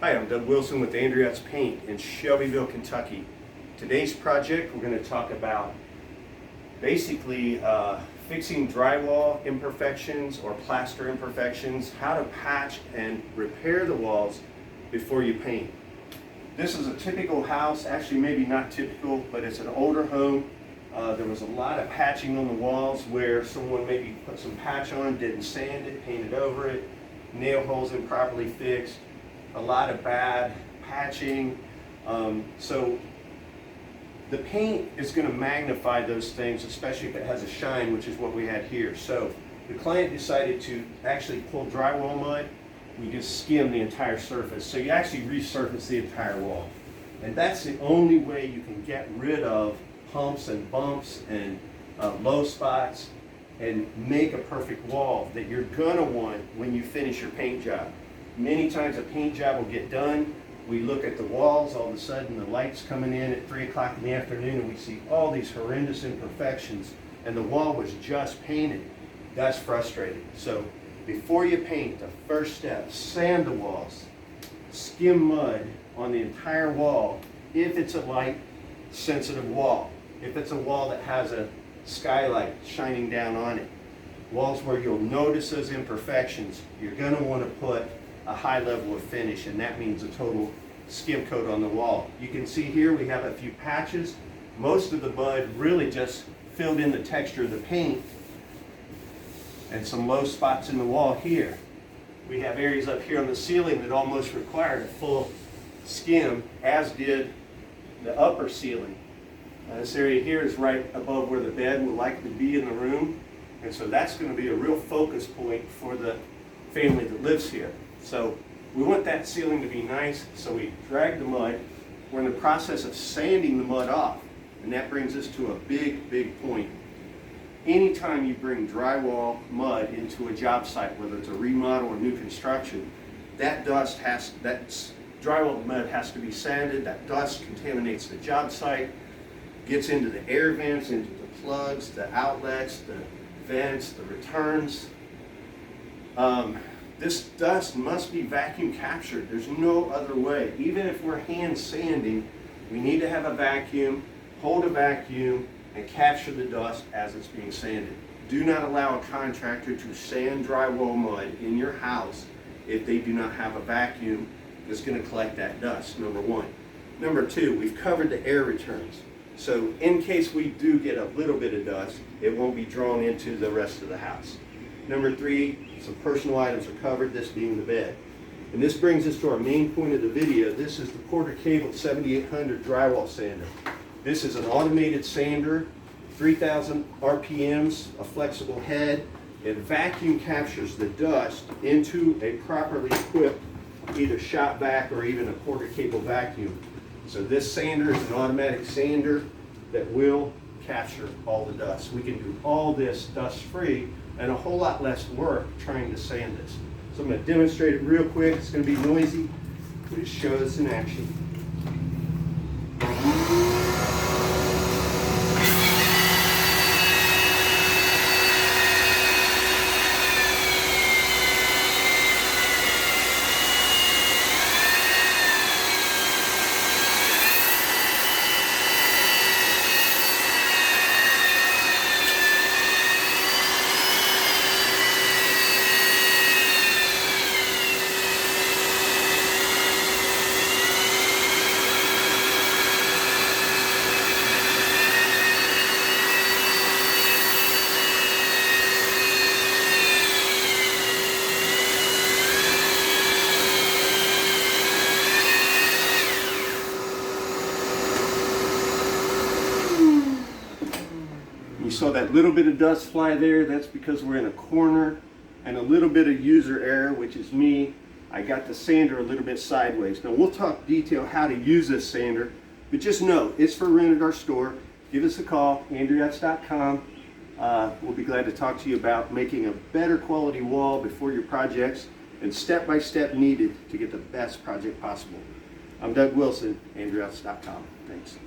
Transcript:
Hi, I'm Doug Wilson with Andriots Paint in Shelbyville, Kentucky. Today's project, we're going to talk about basically fixing drywall imperfections or plaster imperfections, how to patch and repair the walls before you paint. This is a typical house, actually maybe not typical, but it's an older home. There was a lot of patching on the walls where someone maybe put some patch on, didn't sand it, painted over it, nail holes improperly fixed, a lot of bad patching. So the paint is going to magnify those things, especially if it has a shine, which is what we had here. So the client decided to actually pull drywall mud. We just skim the entire surface. So you actually resurface the entire wall. And that's the only way you can get rid of humps and bumps and low spots and make a perfect wall that you're going to want when you finish your paint job. Many times a paint job will get done. We look at the walls, all of a sudden the light's coming in at 3 o'clock in the afternoon and we see all these horrendous imperfections and the wall was just painted. That's frustrating. So before you paint, the first step, sand the walls, skim mud on the entire wall if it's a light sensitive wall. If it's a wall that has a skylight shining down on it, walls where you'll notice those imperfections, you're going to want to put a high level of finish, and that means a total skim coat on the wall. You can see here we have a few patches. Most of the mud really just filled in the texture of the paint and some low spots in the wall here. We have areas up here on the ceiling that almost required a full skim, as did the upper ceiling. This area here is right above where the bed will likely be in the room, and so that's going to be a real focus point for the family that lives here. So we want that ceiling to be nice, so we drag the mud. We're in the process of sanding the mud off, and that brings us to a big point. Anytime you bring drywall mud into a job site, whether it's a remodel or new construction, that drywall mud has to be sanded. That dust contaminates the job site, gets into the air vents, into the plugs, the outlets, the vents, the returns. This dust must be vacuum captured. There's no other way. Even if we're hand sanding, we need to have a vacuum, hold a vacuum, and capture the dust as it's being sanded. Do not allow a contractor to sand drywall mud in your house if they do not have a vacuum that's going to collect that dust, number one. Number two, we've covered the air returns. So in case we do get a little bit of dust, it won't be drawn into the rest of the house. Number three, some personal items are covered, this being the bed. And this brings us to our main point of the video. This is the Porter Cable 7800 drywall sander. This is an automated sander, 3,000 RPMs, a flexible head. It vacuum captures the dust into a properly equipped either shop vac or even a Porter Cable vacuum. So this sander is an automatic sander that will capture all the dust. We can do all this dust-free and a whole lot less work trying to sand this. So I'm going to demonstrate it real quick. It's going to be noisy. We'll just show this in action. You saw that little bit of dust fly there. That's because we're in a corner, and a little bit of user error, which is me. I got the sander a little bit sideways. Now we'll talk detail how to use this sander, but just know it's for rent at our store. Give us a call, Andriots.com. We'll be glad to talk to you about making a better quality wall before your projects and step-by-step needed to get the best project possible. I'm Doug Wilson, Andriots.com. Thanks.